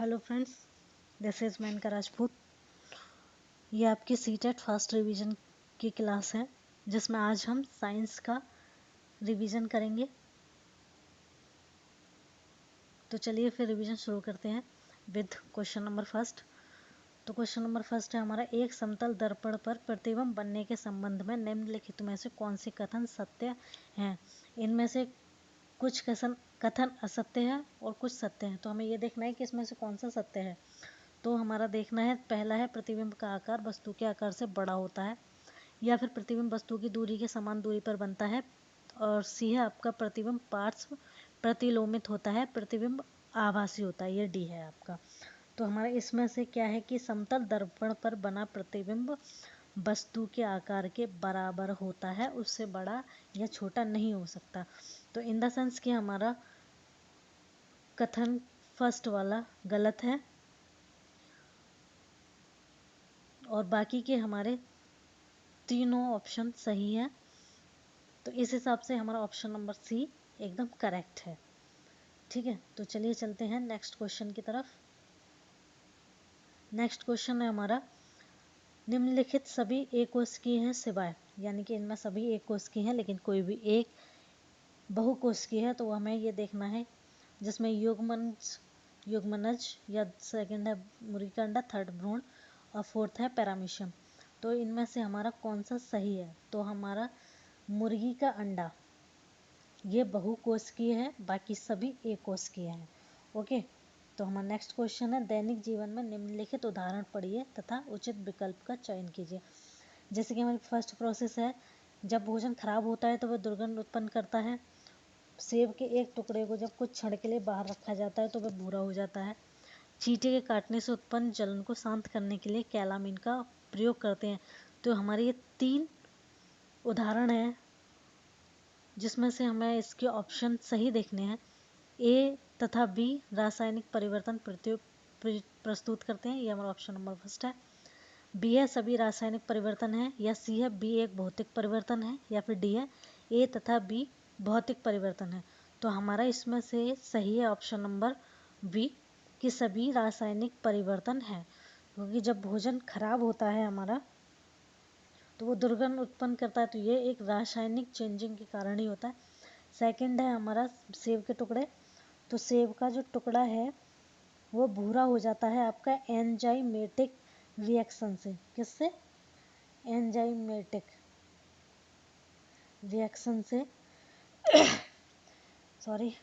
Hello friends, this is Menka Rajput. ये आपकी CTET first revision की क्लास है जिसमें आज हम साइंस का रिवीजन करेंगे। तो चलिए फिर रिवीजन शुरू करते हैं विद क्वेश्चन नंबर फर्स्ट। तो क्वेश्चन नंबर फर्स्ट है हमारा, एक समतल दर्पण पर प्रतिबिंब बनने के संबंध में निम्नलिखित में से कौन से कथन सत्य हैं। इनमें से कुछ कथन असत्य है और कुछ सत्य है। तो हमें ये देखना है कि इसमें से कौन सा सत्य है। तो हमारा देखना है, पहला है प्रतिबिंब का आकार वस्तु के आकार से बड़ा होता है, या फिर प्रतिबिंब वस्तु की दूरी के समान दूरी पर बनता है। और सी है आपका, प्रतिबिंब पार्श्व प्रतिलोमित होता है, प्रतिबिंब आभासी होता है। ये डी है आपका। तो हमारा इसमें से क्या है कि समतल दर्पण पर बना प्रतिबिंब वस्तु के आकार के बराबर होता है, उससे बड़ा या छोटा नहीं हो सकता। तो इन द सेंस कि हमारा कथन फर्स्ट वाला गलत है और बाकी के हमारे तीनों ऑप्शन सही हैं। तो इस हिसाब से हमारा ऑप्शन नंबर सी एकदम करेक्ट है। ठीक है, तो चलिए चलते हैं नेक्स्ट क्वेश्चन की तरफ। नेक्स्ट क्वेश्चन है हमारा, निम्नलिखित सभी एकोष्कीय हैं सिवाय, यानी कि इनमें सभी एकोष्कीय हैं लेकिन कोई भी एक बहुकोष्कीय है। तो हमें ये देखना है जिसमें युग्मनज या सेकंड है मुर्गी का अंडा, थर्ड भ्रूण और फोर्थ है पैरामीशियम। तो इनमें से हमारा कौन सा सही है। तो हमारा मुर्गी का अंडा ये बहुकोशिकीय है, बाकी सभी एकोशिकीय हैं। ओके, तो हमारा नेक्स्ट क्वेश्चन है, दैनिक जीवन में निम्नलिखित उदाहरण पढ़िए तथा उचित विकल्प का चयन कीजिए। जैसे कि हमारी फर्स्ट प्रोसेस है, जब भोजन खराब होता है तो वह दुर्गंध उत्पन्न करता है। सेब के एक टुकड़े को जब कुछ क्षण के लिए बाहर रखा जाता है तो वह भूरा हो जाता है। चींटी के काटने से उत्पन्न जलन को शांत करने के लिए कैलामीन का प्रयोग करते हैं। तो हमारे ये 3 उदाहरण हैं जिसमें से हमें इसके ऑप्शन सही देखने हैं। ए तथा बी रासायनिक परिवर्तन प्रस्तुत करते हैं, ये हमारा ऑप्शन नंबर फर्स्ट है। बी है सभी रासायनिक परिवर्तन है, या सी है बी एक भौतिक परिवर्तन है, या फिर डी है ए तथा बी भौतिक परिवर्तन है। तो हमारा इसमें से सही है ऑप्शन नंबर बी कि सभी रासायनिक परिवर्तन है, क्योंकि जब भोजन खराब होता है हमारा तो वो दुर्गंध उत्पन्न करता है, तो ये एक रासायनिक चेंजिंग के कारण ही होता है। सेकंड है हमारा सेब के टुकड़े। तो सेब का जो टुकड़ा है वो भूरा हो जाता है आपका एंजाइमेटिक रिएक्शन से। किससे? एंजाइमेटिक रिएक्शन से सॉरी,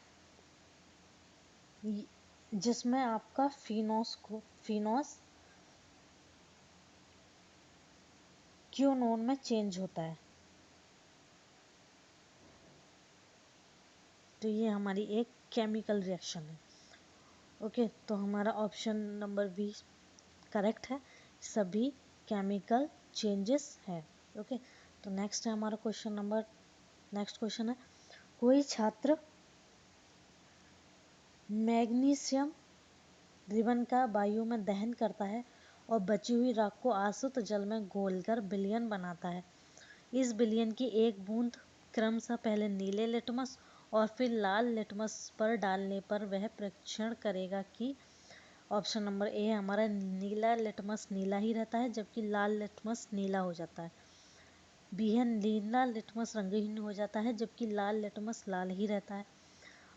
जिसमें आपका फिनोस क्यूनोन में चेंज होता है। तो ये हमारी एक केमिकल रिएक्शन है। ओके, तो हमारा ऑप्शन नंबर बी करेक्ट है, सभी केमिकल चेंजेस है। ओके, तो नेक्स्ट है हमारा नेक्स्ट क्वेश्चन है, कोई छात्र मैग्नीशियम रिबन का वायु में दहन करता है और बची हुई राख को आसुत जल में घोलकर विलयन बनाता है। इस विलयन की एक बूंद क्रमशः पहले नीले लिटमस और फिर लाल लिटमस पर डालने पर वह परीक्षण करेगा कि ऑप्शन नंबर ए हमारा नीला लिटमस नीला ही रहता है जबकि लाल लिटमस नीला हो जाता है। बी है नीला लिटमस रंगहीन हो जाता है जबकि लाल लिटमस लाल ही रहता है।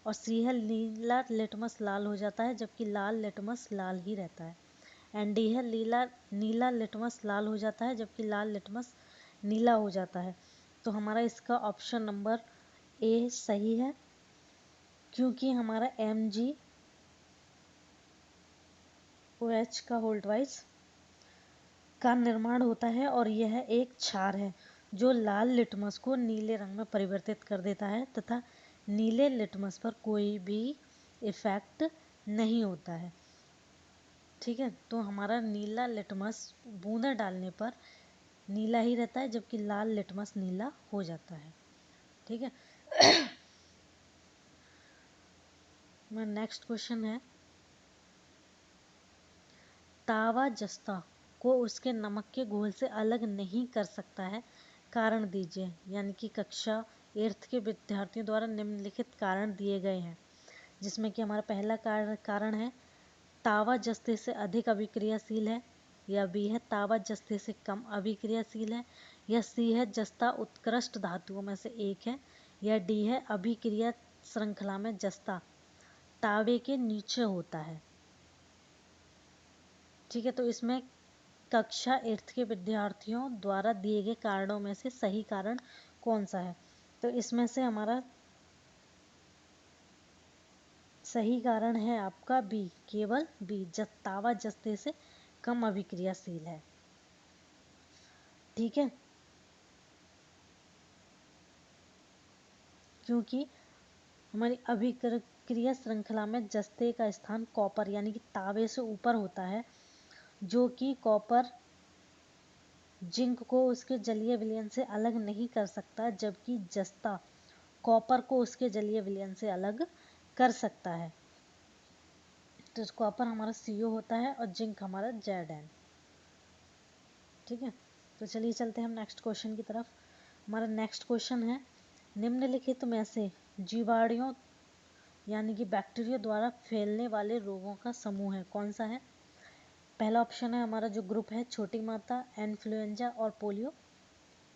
और सी है नीला लिटमस लाल हो जाता है जबकि लाल लिटमस लाल ही रहता है। एंड डी है नीला लिटमस लाल हो जाता है जबकि लाल लिटमस नीला हो जाता है। तो हमारा इसका ऑप्शन नंबर ए सही है, क्योंकि हमारा Mg OH का होल्डवाइज का निर्माण होता है और यह एक क्षार है जो लाल लिटमस को नीले रंग में परिवर्तित कर देता है तथा नीले लिटमस पर कोई भी इफेक्ट नहीं होता है। ठीक है, तो हमारा नीला लिटमस बूंदे डालने पर नीला ही रहता है जबकि लाल लिटमस नीला हो जाता है। ठीक है, मेरा नेक्स्ट क्वेश्चन है, तावा जस्ता को उसके नमक के घोल से अलग नहीं कर सकता है, कारण दीजिए। यानी कि कक्षा 8th के विद्यार्थियों द्वारा निम्नलिखित कारण दिए गए हैं, जिसमें कि हमारा पहला कारण है तावा जस्ते से अधिक अभिक्रियाशील है, या बी है तावा जस्ते से कम अभिक्रियाशील है, या सी है जस्ता उत्कृष्ट धातुओं में से एक है, या डी है अभिक्रिया श्रृंखला में जस्ता तावे के नीचे होता है। ठीक है, तो इसमें कक्षा 8 के विद्यार्थियों द्वारा दिए गए कारणों में से सही कारण कौन सा है? तो इसमें से हमारा सही कारण है आपका बी, केवल बी, तावा जस्ते से कम अभिक्रियाशील है। ठीक है, क्योंकि हमारी अभिक्रिया श्रृंखला में जस्ते का स्थान कॉपर यानी कि तावे से ऊपर होता है, जो कि कॉपर जिंक को उसके जलीय विलयन से अलग नहीं कर सकता, जबकि जस्ता कॉपर को उसके जलीय विलयन से अलग कर सकता है। तो कॉपर हमारा CO होता है और जिंक हमारा Zn। ठीक है, तो चलिए चलते हैं हम नेक्स्ट क्वेश्चन की तरफ। हमारा नेक्स्ट क्वेश्चन है, निम्नलिखित में से जीवाणुओं यानी कि बैक्टीरिया द्वारा फैलने वाले रोगों का समूह है कौन सा है? पहला ऑप्शन है हमारा जो ग्रुप है छोटी माता, इन्फ्लुएंजा और पोलियो।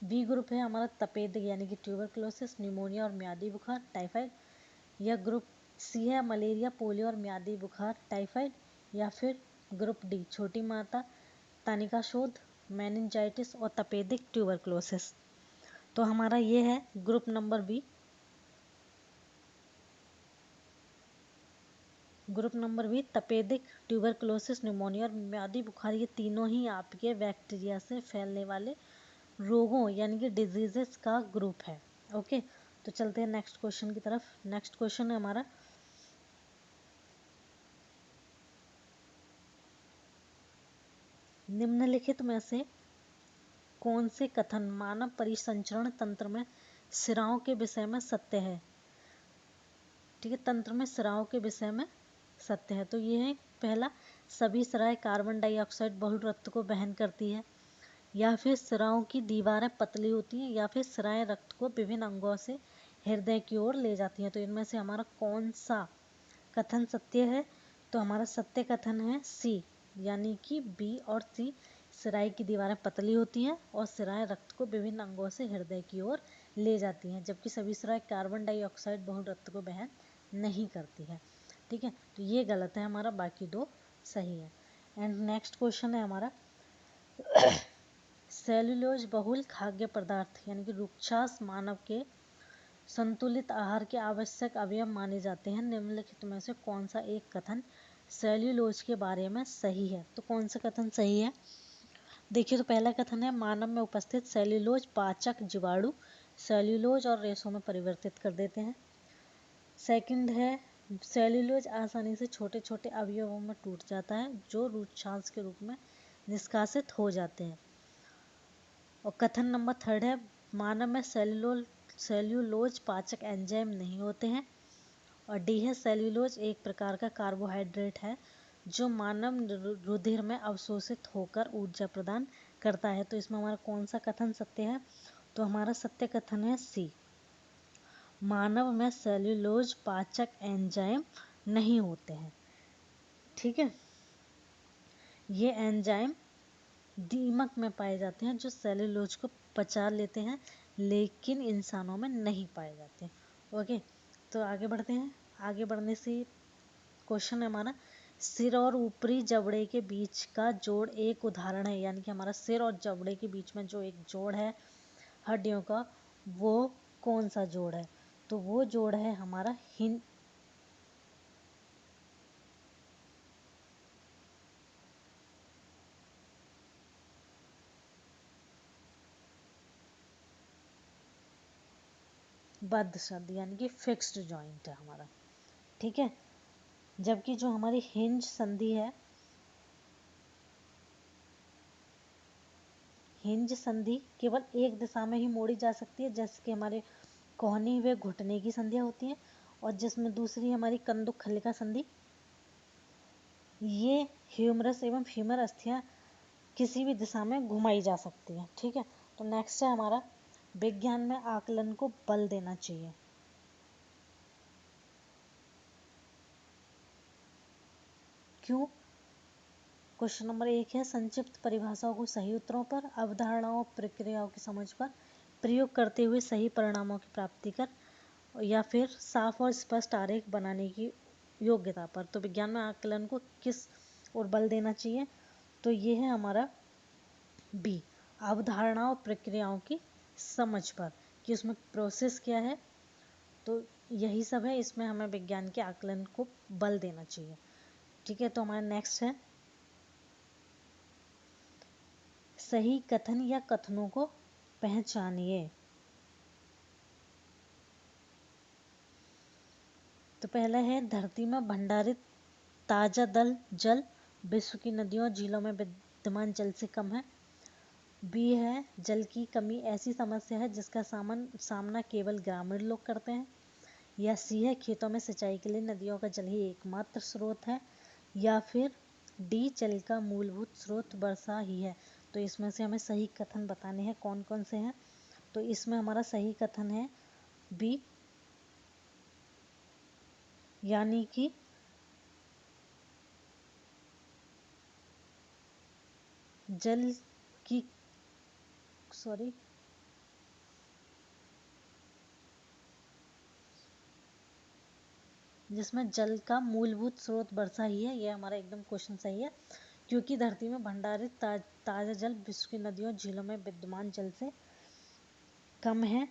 बी ग्रुप है हमारा तपेदिक यानी कि ट्यूबरकुलोसिस, निमोनिया और म्यादी बुखार, टाइफाइड। या ग्रुप सी है मलेरिया, पोलियो और म्यादी बुखार, टाइफाइड। या फिर ग्रुप डी छोटी माता, तानिकाशोथ, मेनिंजाइटिस और तपेदिक ट्यूबरकुलोसिस। तो हमारा ये है group number B. Group number B तपेदिक, ट्यूबरकुलोसिस, निमोनिया और म्यादी बुखार, ये तीनों ही आपके बैक्टीरिया से फैलने वाले रोगों यानी कि डिजीजेस का ग्रुप है। ओके, तो चलते हैं नेक्स्ट क्वेश्चन की तरफ। नेक्स्ट क्वेश्चन है हमारा, निम्नलिखित में से कौन से कथन मानव परिसंचरण तंत्र में सिराओं के विषय में सत्य है? ठीक है, तंत्र में सिराओं के विषय में सत्य है। तो ये है पहला, सभी सिराएं कार्बन डाइऑक्साइड बहुल रक्त को वहन करती है, या फिर सिराओं की दीवारें पतली होती हैं, या फिर सिराएं रक्त को विभिन्न अंगों से हृदय की ओर ले जाती हैं। तो इनमें से हमारा कौन सा कथन सत्य है? तो हमारा सत्य कथन है सी, यानी कि बी और सी, सिराई की दीवारें पतली होती हैं और सिराएं रक्त को विभिन्न अंगों से हृदय की ओर ले जाती हैं, जबकि सभी सिराएं कार्बन डाइऑक्साइड बहुल रक्त को वहन नहीं करती है। ठीक है, तो ये गलत है हमारा, बाकी दो सही है। एंड नेक्स्ट क्वेश्चन है हमारा, सेल्यूलोज बहुल खाद्य पदार्थ यानी कि रुक्षास मानव के संतुलित आहार के आवश्यक अवयव माने जाते हैं। निम्नलिखित में से कौन सा एक कथन सेल्यूलोज के बारे में सही है? तो कौन सा कथन सही है? देखिए, तो पहला कथन है मानव में उपस्थित सेल्यूलोज पाचक जीवाणु सेल्यूलोज और रेशों में परिवर्तित कर देते हैं। सेकंड है सेल्यूलोज आसानी से छोटे छोटे अवयवों में टूट जाता है, जो रुक्षांश के रूप में निष्कासित हो जाते हैं। और कथन नंबर थर्ड है मानव में सेल्यूलोज पाचक एंजाइम नहीं होते हैं। और डी है सेल्यूलोज एक प्रकार का कार्बोहाइड्रेट है जो मानव रुधिर में अवशोषित होकर ऊर्जा प्रदान करता है। तो इसमें हमारा कौन सा कथन सत्य है? तो हमारा सत्य कथन है सी, मानव में सेल्यूलोज पाचक एंजाइम नहीं होते हैं। ठीक है, ये एंजाइम दीमक में पाए जाते हैं जो सेल्यूलोज को पचा लेते हैं, लेकिन इंसानों में नहीं पाए जाते। ओके, तो आगे बढ़ते हैं। आगे बढ़ने से क्वेश्चन है हमारा, सिर और ऊपरी जबड़े के बीच का जोड़ एक उदाहरण है, यानी कि हमारा सिर और जबड़े के बीच में जो एक जोड़ है हड्डियों का, वो कौन सा जोड़ है? तो वो जोड़ है हमारा बद्ध संधि यानी कि फिक्स्ड जॉइंट है हमारा। ठीक है, जबकि जो हमारी हिंज संधि है, हिंज संधि केवल एक दिशा में ही मोड़ी जा सकती है, जैसे कि हमारे कोहनी व घुटने की संधियां होती हैं, और जिसमें दूसरी हमारी कंदुक खलिका संधि, ये ह्यूमरस एवं फीमर अस्थियां किसी भी दिशा में घुमाई जा सकती हैं। ठीक है, तो नेक्स्ट है हमारा, विज्ञान में आकलन को बल देना चाहिए। क्यों। क्वेश्चन नंबर 1 है संक्षिप्त परिभाषाओं को सही उत्तरों पर, अवधारणाओं प्रक्रियाओं की समझ पर प्रयोग करते हुए सही परिणामों की प्राप्ति कर, या फिर साफ और स्पष्ट आरेख बनाने की योग्यता पर। तो विज्ञान में आकलन को किस ओर बल देना चाहिए, तो ये है हमारा बी, अवधारणाओं प्रक्रियाओं की समझ पर, कि उसमें प्रोसेस क्या है। तो यही सब है, इसमें हमें विज्ञान के आकलन को बल देना चाहिए। ठीक है, तो हमारा नेक्स्ट है सही कथन या कथनों को पहचानिए। तो पहला है धरती में भंडारित ताजा जल विश्व की नदियों और झीलों में विद्यमान जल से कम है। बी है जल की कमी ऐसी समस्या है जिसका सामना केवल ग्रामीण लोग करते हैं। या सी है खेतों में सिंचाई के लिए नदियों का जल ही एकमात्र स्रोत है। या फिर डी जल का मूलभूत स्रोत वर्षा ही है। तो इसमें से हमें सही कथन बताने हैं कौन कौन से हैं। तो इसमें हमारा सही कथन है बी, यानी कि जल की जिसमें जल का मूलभूत स्रोत वर्षा ही है। यह हमारा एकदम क्वेश्चन सही है, क्योंकि धरती में भंडारित ताजा जल विश्व की नदियों झीलों में विद्यमान जल से कम है।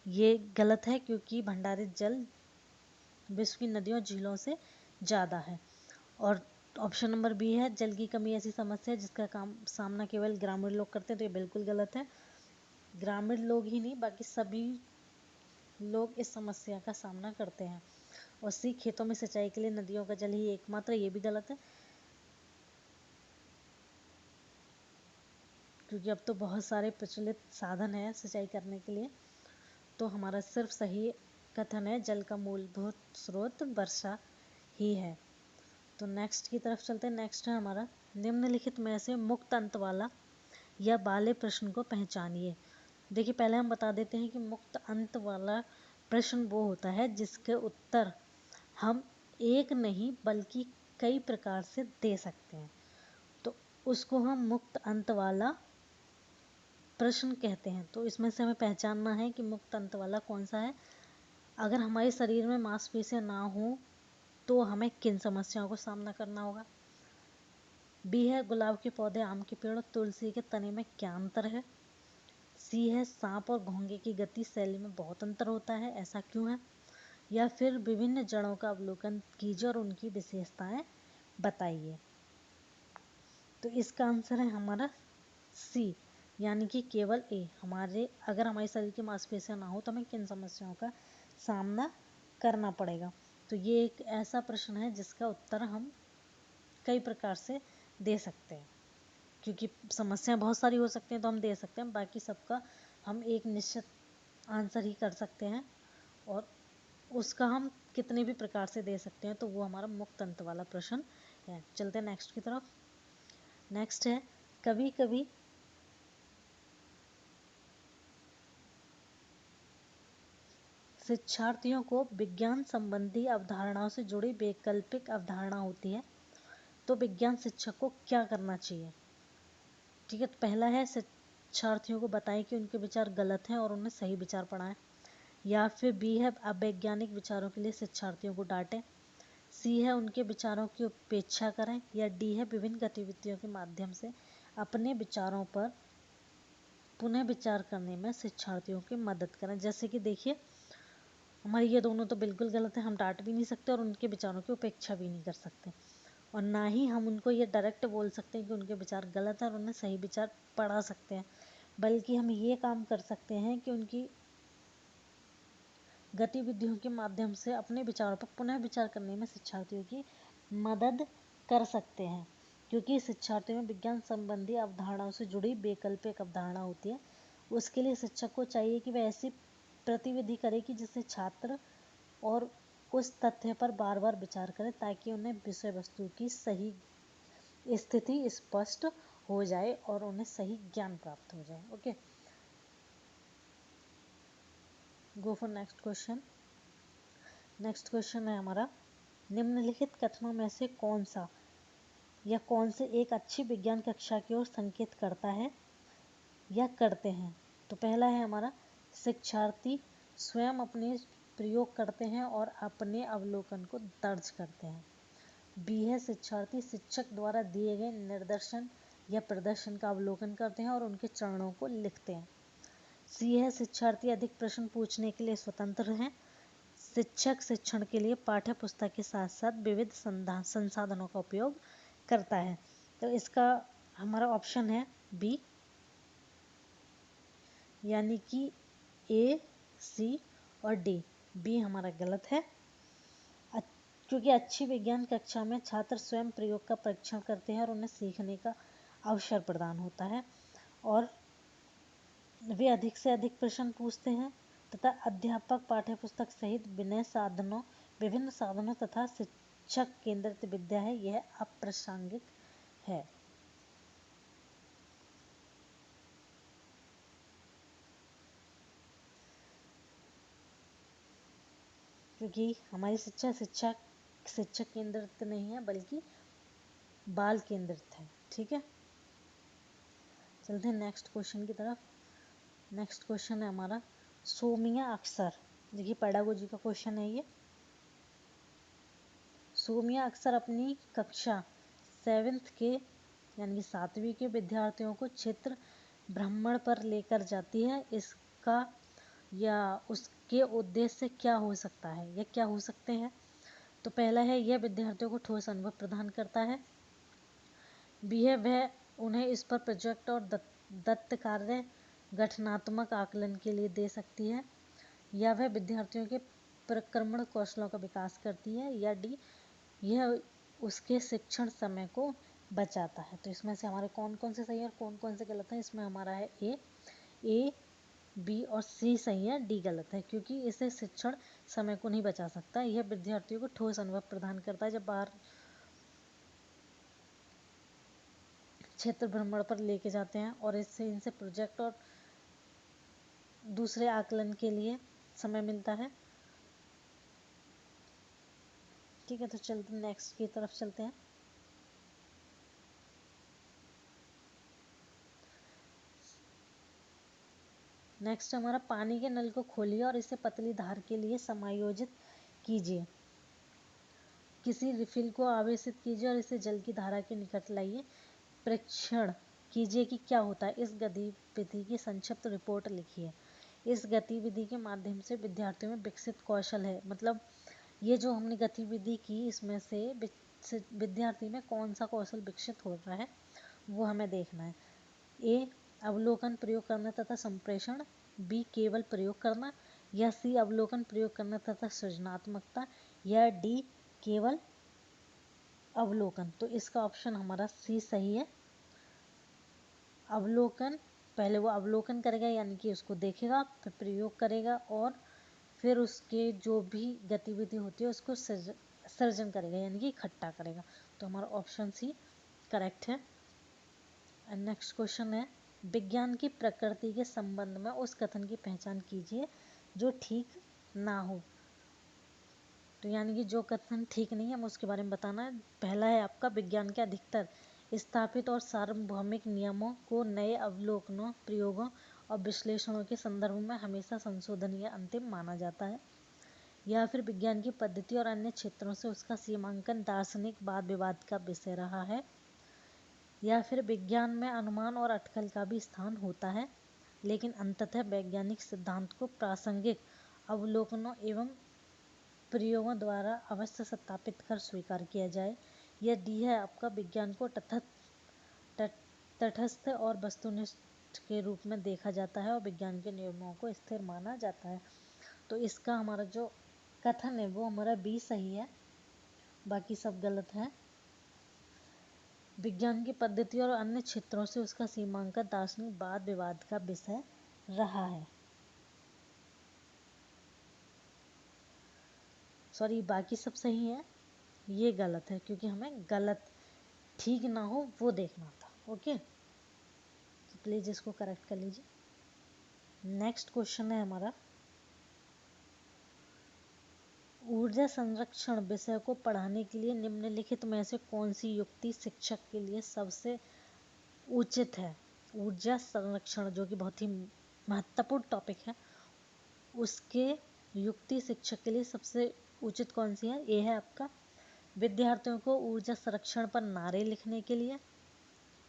ये गलत है, क्योंकि भंडारित जल विश्व की नदियों झीलों से ज़्यादा है। और ऑप्शन नंबर बी है जल की कमी ऐसी समस्या है जिसका सामना केवल ग्रामीण लोग करते हैं। तो ये बिल्कुल गलत है, ग्रामीण लोग ही नहीं बाकी सभी लोग इस समस्या का सामना करते हैं। और सी खेतों में सिंचाई के लिए नदियों का जल ही एकमात्र, ये भी गलत है, क्योंकि अब तो बहुत सारे प्रचलित साधन हैं सिंचाई करने के लिए। तो हमारा सिर्फ सही कथन है जल का मूलभूत स्रोत वर्षा ही है। तो नेक्स्ट की तरफ चलते हैं। नेक्स्ट है हमारा निम्नलिखित में से मुक्त अंत वाला या बाले प्रश्न को पहचानिए। देखिए पहले हम बता देते हैं कि मुक्त अंत वाला प्रश्न वो होता है जिसके उत्तर हम एक नहीं बल्कि कई प्रकार से दे सकते हैं। तो उसको हम मुक्त अंत वाला प्रश्न कहते हैं। तो इसमें से हमें पहचानना है कि मुक्त अंत वाला कौन सा है। अगर हमारे शरीर में मांसपेशियां ना हो तो हमें किन समस्याओं का सामना करना होगा। बी है गुलाब के पौधे, आम के पेड़ और तुलसी के तने में क्या अंतर है। सी है सांप और घोंघे की गति शैली में बहुत अंतर होता है, ऐसा क्यों है। या फिर विभिन्न जड़ों का अवलोकन कीजिए और उनकी विशेषताएं बताइए। तो इसका आंसर है हमारा सी, यानी कि केवल ए। अगर हमारे शरीर की मांसपेशियां ना हो तो हमें किन समस्याओं का सामना करना पड़ेगा। तो ये एक ऐसा प्रश्न है जिसका उत्तर हम कई प्रकार से दे सकते हैं, क्योंकि समस्याएं बहुत सारी हो सकती हैं तो हम दे सकते हैं, बाकी सबका हम एक निश्चित आंसर ही कर सकते हैं और उसका हम कितने भी प्रकार से दे सकते हैं। तो वो हमारा मुक्त अंत वाला प्रश्न है। चलते हैं नेक्स्ट की तरफ। नेक्स्ट है कभी कभी शिक्षार्थियों को विज्ञान संबंधी अवधारणाओं से जुड़ी वैकल्पिक अवधारणा होती है, तो विज्ञान शिक्षक को क्या करना चाहिए। ठीक है, तो पहला है शिक्षार्थियों को बताएं कि उनके विचार गलत हैं और उन्हें सही विचार पढ़ाएं। या फिर बी है अवैज्ञानिक विचारों के लिए शिक्षार्थियों को डांटें। सी है उनके विचारों की उपेक्षा करें। या डी है विभिन्न गतिविधियों के माध्यम से अपने विचारों पर पुनः विचार करने में शिक्षार्थियों की मदद करें। जैसे कि देखिए हमारी ये दोनों तो बिल्कुल गलत है, हम डांट भी नहीं सकते और उनके विचारों की उपेक्षा भी नहीं कर सकते, और ना ही हम उनको ये डायरेक्ट बोल सकते हैं कि उनके विचार गलत है और उन्हें सही विचार पढ़ा सकते हैं। बल्कि हम ये काम कर सकते हैं कि उनकी गतिविधियों के माध्यम से अपने विचारों पर पुनः विचार करने में शिक्षार्थियों की मदद कर सकते हैं, क्योंकि शिक्षार्थियों में विज्ञान संबंधी अवधारणाओं से जुड़ी वैकल्पिक अवधारणा होती है। उसके लिए शिक्षक को चाहिए कि वह ऐसी गतिविधि करे कि जिससे छात्र और उस तथ्य पर बार बार विचार करें ताकि उन्हें विषय वस्तु की सही स्थिति स्पष्ट हो जाए और उन्हें सही ज्ञान प्राप्त हो जाए। Okay, go for next question. Next question है हमारा निम्नलिखित कथनों में से कौन सा या कौन से एक अच्छी विज्ञान कक्षा की ओर संकेत करता है या करते हैं? तो पहला है हमारा, शिक्षार्थी स्वयं अपने प्रयोग करते हैं और अपने अवलोकन को दर्ज करते हैं। बी है, शिक्षार्थी शिक्षक द्वारा दिए गए निर्देशन या प्रदर्शन का अवलोकन करते हैं और उनके चरणों को लिखते हैं। सी है, शिक्षार्थी अधिक प्रश्न पूछने के लिए स्वतंत्र हैं। शिक्षक शिक्षण के लिए पाठ्य पुस्तक के साथ साथ विविध संसाधनों का उपयोग करता है। तो इसका हमारा ऑप्शन है बी, यानी कि ए, सी और डी। बी हमारा गलत है, क्योंकि अच्छी विज्ञान कक्षा में छात्र स्वयं प्रयोग का परीक्षण करते हैं और उन्हें सीखने का अवसर प्रदान होता है और वे अधिक से अधिक प्रश्न पूछते हैं तथा अध्यापक पाठ्यपुस्तक सहित विभिन्न साधनों तथा शिक्षक केंद्रित विद्या है, यह अप्रासंगिक है। क्योंकि हमारी शिक्षक केंद्रित नहीं है बल्कि बाल केंद्रित है। ठीक है, चलते हैं नेक्स्ट क्वेश्चन की तरफ। नेक्स्ट क्वेश्चन है हमारा, सोमिया अक्सर, देखिए पेडागोजी का क्वेश्चन है ये। सोमिया अक्सर अपनी कक्षा 7th के यानी कि 7वीं के विद्यार्थियों को क्षेत्र भ्रमण पर लेकर जाती है। इसका या उसके उद्देश्य क्या हो सकता है या क्या हो सकते हैं? तो पहला है, यह विद्यार्थियों को ठोस अनुभव प्रदान करता है। बी है, वह उन्हें इस पर प्रोजेक्ट और दत्त कार्य गठनात्मक आकलन के लिए दे सकती है। या वह विद्यार्थियों के प्रक्रमण कौशलों का विकास करती है। या डी, यह उसके शिक्षण समय को बचाता है। तो इसमें से हमारे कौन कौन से सही है और कौन कौन से गलत है? इसमें हमारा है ए, बी और सी सही है, डी गलत है, क्योंकि इसे शिक्षण समय को नहीं बचा सकता। यह विद्यार्थियों को ठोस अनुभव प्रदान करता है। जब बाहर क्षेत्र भ्रमण पर लेके जाते हैं और इनसे प्रोजेक्ट और दूसरे आकलन के लिए समय मिलता है। ठीक है, तो चलते नेक्स्ट की तरफ चलते हैं। नेक्स्ट हमारा, पानी के नल को खोलिए और इसे पतली धार के लिए समायोजित कीजिए। किसी रिफिल को आवेशित कीजिए और इसे जल की धारा के निकट लाइए। परीक्षण कीजिए कि क्या होता है। इस गतिविधि की संक्षिप्त रिपोर्ट लिखिए। इस गतिविधि के माध्यम से विद्यार्थियों में विकसित कौशल है, मतलब ये जो हमने गतिविधि की इसमें से विद्यार्थी में कौन सा कौशल विकसित हो रहा है वो हमें देखना है। ए, अवलोकन प्रयोग करना तथा संप्रेषण। बी, केवल प्रयोग करना। या सी, अवलोकन प्रयोग करना तथा सृजनात्मकता। या डी, केवल अवलोकन। तो इसका ऑप्शन हमारा सी सही है। अवलोकन, पहले वो अवलोकन करेगा यानी कि उसको देखेगा, फिर प्रयोग करेगा और फिर उसके जो भी गतिविधि होती है उसको सर्जन करेगा यानी कि इकट्ठा करेगा। तो हमारा ऑप्शन सी करेक्ट है। एंड नेक्स्ट क्वेश्चन है, विज्ञान की प्रकृति के संबंध में उस कथन की पहचान कीजिए जो ठीक ना हो। तो यानी कि जो कथन ठीक नहीं है हम उसके बारे में बताना है। पहला है आपका, विज्ञान के अधिकतर स्थापित और सार्वभौमिक नियमों को नए अवलोकनों, प्रयोगों और विश्लेषणों के संदर्भ में हमेशा संशोधन या अंतिम माना जाता है। या फिर विज्ञान की पद्धति और अन्य क्षेत्रों से उसका सीमांकन दार्शनिक वाद विवाद का विषय रहा है। या फिर विज्ञान में अनुमान और अटकल का भी स्थान होता है, लेकिन अंततः वैज्ञानिक सिद्धांत को प्रासंगिक अवलोकनों एवं प्रयोगों द्वारा अवश्य सत्यापित कर स्वीकार किया जाए। यह डी है आपका, विज्ञान को तटस्थ और वस्तुनिष्ठ के रूप में देखा जाता है और विज्ञान के नियमों को स्थिर माना जाता है। तो इसका हमारा जो कथन है वो हमारा बी सही है, बाकी सब गलत है। विज्ञान की पद्धति और अन्य क्षेत्रों से उसका सीमांकन दार्शनिक वाद विवाद का विषय रहा है। सॉरी, बाकी सब सही है, ये गलत है क्योंकि हमें गलत ठीक ना हो वो देखना था। ओके, तो प्लीज इसको करेक्ट कर लीजिए। नेक्स्ट क्वेश्चन है हमारा, ऊर्जा संरक्षण विषय को पढ़ाने के लिए निम्नलिखित में से कौन सी युक्ति शिक्षक के लिए सबसे उचित है? ऊर्जा संरक्षण जो कि बहुत ही महत्वपूर्ण टॉपिक है, उसके युक्ति शिक्षक के लिए सबसे उचित कौन सी है? ए है आपका विद्यार्थियों को ऊर्जा संरक्षण पर नारे लिखने के लिए,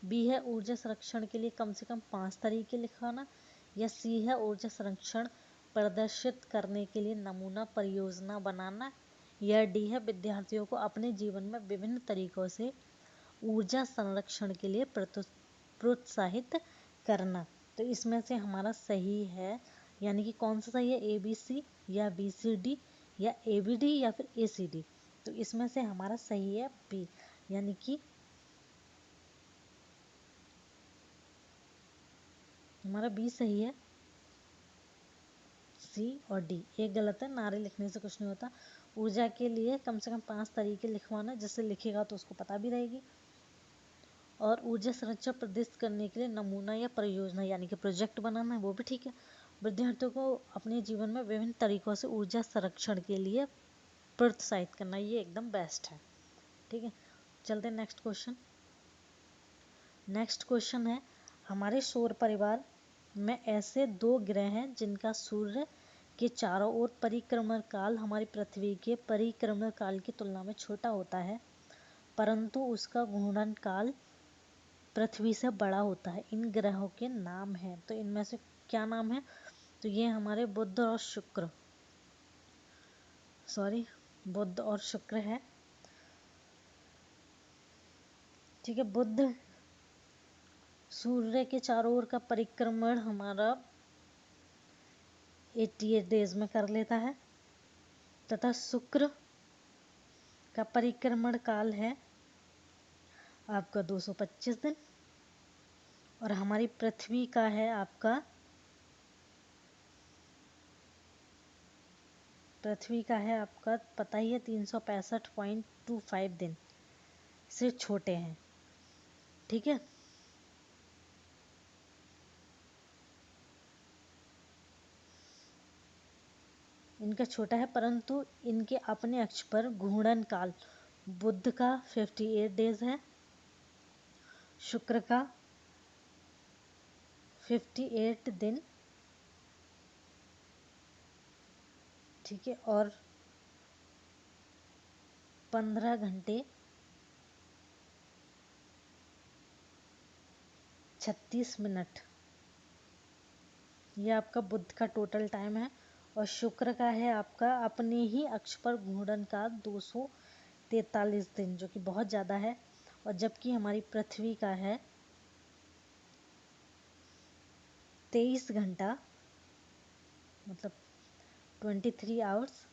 बी है ऊर्जा संरक्षण के लिए कम से कम 5 तरीके लिखवाना, या सी है ऊर्जा संरक्षण प्रदर्शित करने के लिए नमूना परियोजना बनाना, या डी है विद्यार्थियों को अपने जीवन में विभिन्न तरीकों से ऊर्जा संरक्षण के लिए प्रोत्साहित करना। तो इसमें से हमारा सही है, यानी कि कौन सा सही है? ए बी सी या बी सी डी या ए बी डी या फिर ए सी डी? तो इसमें से हमारा सही है बी, यानी कि हमारा बी सही है, सी और डी एक गलत है। नारे लिखने से कुछ नहीं होता। ऊर्जा के लिए कम से कम 5 तरीके लिखवाना, जिससे लिखेगा तो उसको पता भी रहेगी। और ऊर्जा संरक्षण प्रदर्शित करने के लिए नमूना या परियोजना यानी कि प्रोजेक्ट बनाना है, वो भी ठीक है। विद्यार्थियों को अपने जीवन में विभिन्न तरीकों से ऊर्जा संरक्षण के लिए प्रोत्साहित करना, ये एकदम बेस्ट है। ठीक है, चलते हैं नेक्स्ट क्वेश्चन। नेक्स्ट क्वेश्चन है, हमारे सौर परिवार में ऐसे 2 ग्रह हैं जिनका सूर्य के चारों ओर परिक्रमण काल हमारी पृथ्वी के परिक्रमण काल की तुलना में छोटा होता है, परंतु उसका घूर्णन काल पृथ्वी से बड़ा होता है। इन ग्रहों के नाम हैं, तो इनमें से क्या नाम है? तो ये हमारे बुध और शुक्र, बुध और शुक्र है। ठीक है, बुध सूर्य के चारों ओर का परिक्रमण हमारा 88 डेज में कर लेता है, तथा शुक्र का परिक्रमण काल है आपका 225 दिन, और हमारी पृथ्वी का है आपका 365.25 दिन से छोटे हैं। ठीक है, इनका छोटा है, परंतु इनके अपने अक्ष पर घूर्णन काल बुध का 58 डेज है, शुक्र का 58 दिन, ठीक है, और 15 घंटे 36 मिनट, ये आपका बुध का टोटल टाइम है। और शुक्र का है आपका अपने ही अक्ष पर घूर्णन का 243 दिन, जो कि बहुत ज़्यादा है। और जबकि हमारी पृथ्वी का है 23 घंटा, मतलब 23 आवर्स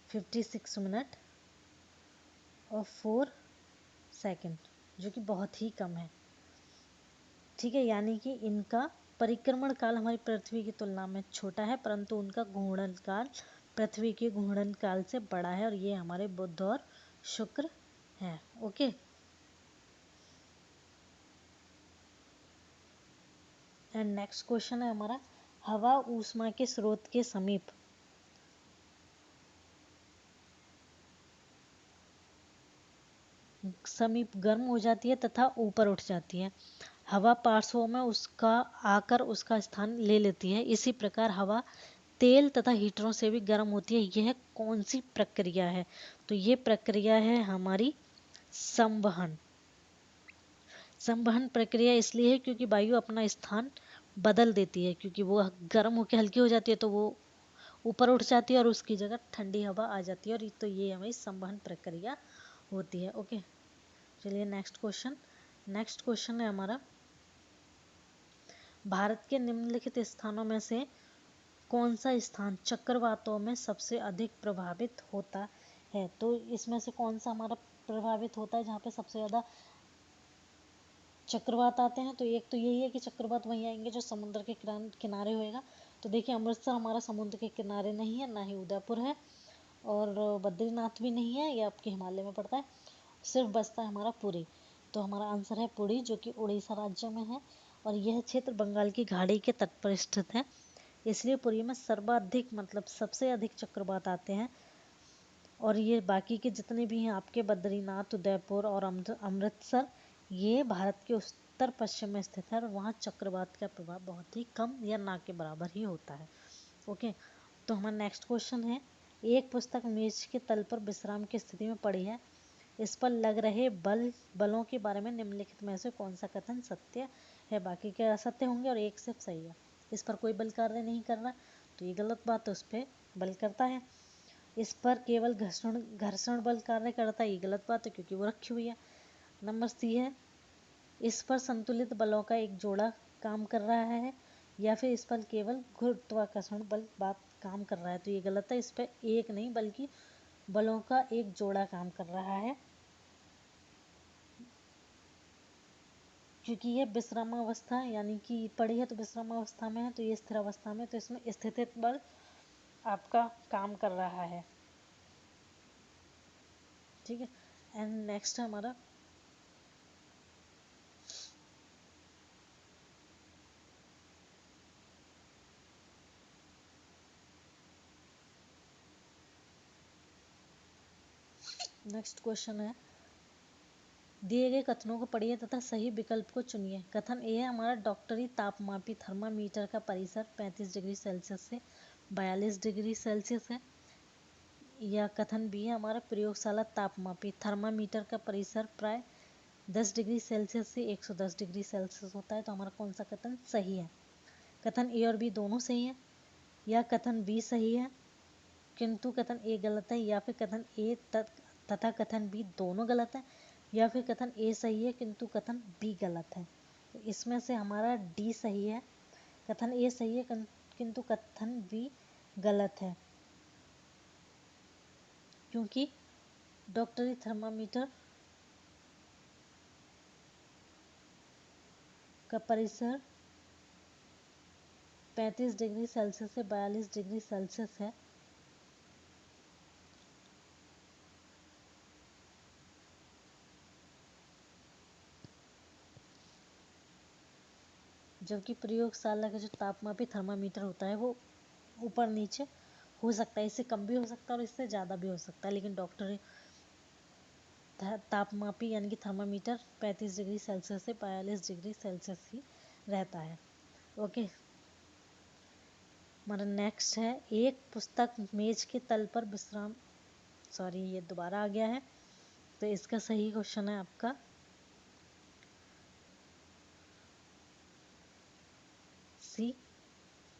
56 मिनट और 4 सेकंड, जो कि बहुत ही कम है। ठीक है, यानी कि इनका परिक्रमण काल हमारी पृथ्वी की तुलना में छोटा है, परंतु उनका घूर्णन काल पृथ्वी के घूर्णन काल से बड़ा है, और ये हमारे बुध और शुक्र हैं। ओके, एंड नेक्स्ट क्वेश्चन है हमारा, हवा ऊष्मा के स्रोत के समीप गर्म हो जाती है तथा ऊपर उठ जाती है। हवा पार्श्वों में उसका आकर उसका स्थान ले लेती है। इसी प्रकार हवा तेल तथा हीटरों से भी गर्म होती है। यह कौन सी प्रक्रिया है? तो ये प्रक्रिया है हमारी संवहन। संवहन प्रक्रिया इसलिए है क्योंकि वायु अपना स्थान बदल देती है, क्योंकि वो गर्म होकर हल्की हो जाती है तो वो ऊपर उठ जाती है और उसकी जगह ठंडी हवा आ जाती है, और तो ये हमारी संवहन प्रक्रिया होती है। ओके, चलिए नेक्स्ट क्वेश्चन। नेक्स्ट क्वेश्चन है हमारा, भारत के निम्नलिखित स्थानों में से कौन सा स्थान चक्रवातों में सबसे अधिक प्रभावित होता है? तो इसमें से कौन सा हमारा प्रभावित होता है जहाँ पे सबसे ज़्यादा चक्रवात आते हैं? तो एक तो यही है कि चक्रवात वहीं आएंगे जो समुद्र के किनारे होएगा। तो देखिए, अमृतसर हमारा समुद्र के किनारे नहीं है, ना ही उदयपुर है, और बद्रीनाथ भी नहीं है, ये आपके हिमालय में पड़ता है। सिर्फ बचता है हमारा पुरी। तो हमारा आंसर है पुरी, जो कि उड़ीसा राज्य में है, और यह क्षेत्र बंगाल की खाड़ी के तट पर स्थित है। इसलिए पुरी में सर्वाधिक मतलब सबसे अधिक चक्रवात आते हैं। और ये बाकी के जितने भी हैं आपके बद्रीनाथ, उदयपुर और अमृतसर, ये भारत के उत्तर पश्चिम में स्थित है और वहाँ चक्रवात का प्रभाव बहुत ही कम या ना के बराबर ही होता है। ओके, तो हमारा नेक्स्ट क्वेश्चन है, एक पुस्तक मेज के तल पर विश्राम की स्थिति में पड़ी है, इस पर लग रहे बलों के बारे में निम्नलिखित में से कौन सा कथन सत्य है? बाकी के असत्य होंगे और एक सिर्फ सही है। इस पर कोई बल कार्य नहीं कर रहा तो ये गलत बात है, उस पर बल करता है। इस पर केवल घर्षण बल कार्य करता है, ये गलत बात है क्योंकि वो रखी हुई है। नंबर सी है, इस पर संतुलित बलों का एक जोड़ा काम कर रहा है, या फिर इस पर केवल गुरुत्वाकर्षण बल बात काम कर रहा है, तो ये गलत है। इस पर एक नहीं बल्कि बलों का एक जोड़ा काम कर रहा है, क्योंकि ये विश्रामावस्था यानी कि पड़ी है तो विश्रामावस्था में है, तो ये स्थिर अवस्था में, तो इसमें स्थितिज बल आपका काम कर रहा है। ठीक है, एंड नेक्स्ट है हमारा नेक्स्ट क्वेश्चन है, दिए गए कथनों को पढ़िए तथा सही विकल्प को चुनिए। कथन ए है हमारा, डॉक्टरी तापमापी थर्मामीटर का परिसर 35 डिग्री सेल्सियस से 42 डिग्री सेल्सियस है। या कथन बी है हमारा, प्रयोगशाला तापमापी थर्मामीटर का परिसर प्राय 10 डिग्री सेल्सियस से 110 डिग्री सेल्सियस होता है। तो हमारा कौन सा कथन सही है? कथन ए और बी दोनों सही है, या कथन बी सही है किंतु कथन ए गलत है, या फिर कथन ए तथा कथन बी दोनों गलत है, या फिर कथन ए सही है किंतु कथन बी गलत है। तो इसमें से हमारा डी सही है, कथन ए सही है किंतु कथन बी गलत है, क्योंकि डॉक्टरी थर्मामीटर का परिसर 35 डिग्री सेल्सियस से 42 डिग्री सेल्सियस है, जबकि प्रयोगशाला का जो तापमापी थर्मामीटर होता है वो ऊपर नीचे हो सकता है, इससे कम भी हो सकता है और इससे ज़्यादा भी हो सकता है, लेकिन डॉक्टरी तापमापी यानी कि थर्मामीटर 35 डिग्री सेल्सियस से 42 डिग्री सेल्सियस ही रहता है। ओके, हमारा नेक्स्ट है, एक पुस्तक मेज के तल पर विश्राम, सॉरी ये दोबारा आ गया है, तो इसका सही क्वेश्चन है आपका सी,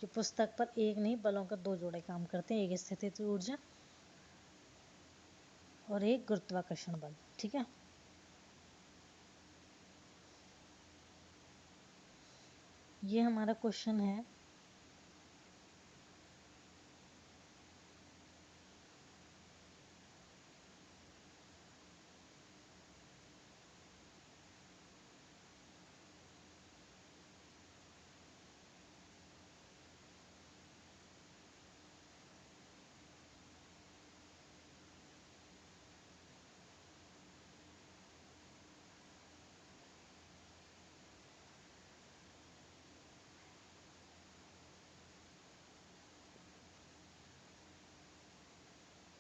कि पुस्तक पर एक नहीं बलों का दो जोड़े काम करते हैं, एक स्थितिज ऊर्जा और एक गुरुत्वाकर्षण बल। ठीक है, ये हमारा क्वेश्चन है,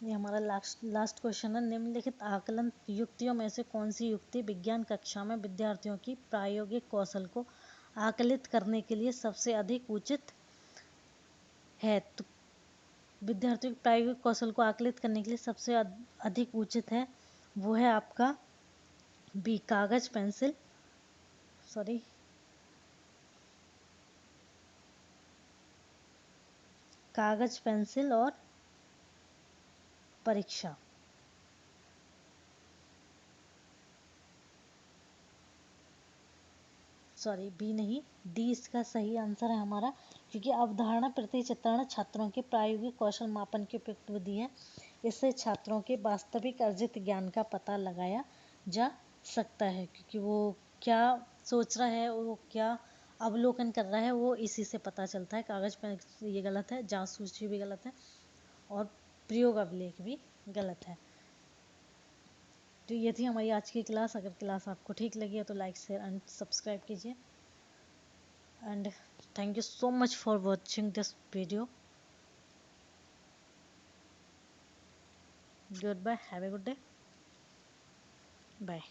ये हमारा लास्ट क्वेश्चन है, निम्नलिखित आकलन युक्तियों में से कौन सी युक्ति विज्ञान कक्षा में विद्यार्थियों की प्रायोगिक कौशल को आकलित करने के लिए सबसे अधिक उचित है? तो विद्यार्थियों के प्रायोगिक कौशल को आकलित करने के लिए सबसे अधिक उचित है, वो है आपका बी, कागज पेंसिल, सॉरी कागज पेंसिल और परीक्षा। सॉरी बी नहीं, डी इसका सही आंसर है हमारा, क्योंकि अवधारणा प्रतिचित्रण छात्रों के प्रायोगिक कौशल मापन की उपयुक्त विधि है। इससे छात्रों के वास्तविक अर्जित ज्ञान का पता लगाया जा सकता है, क्योंकि वो क्या सोच रहा है, वो क्या अवलोकन कर रहा है, वो इसी से पता चलता है। कागज पे ये गलत है, जासूसी भी गलत है और प्रयोग अभिलेख भी गलत है। तो ये थी हमारी आज की क्लास। अगर क्लास आपको ठीक लगी है तो लाइक शेयर एंड सब्सक्राइब कीजिए and Thank you so much for watching this video. Goodbye. Have a good day. Bye.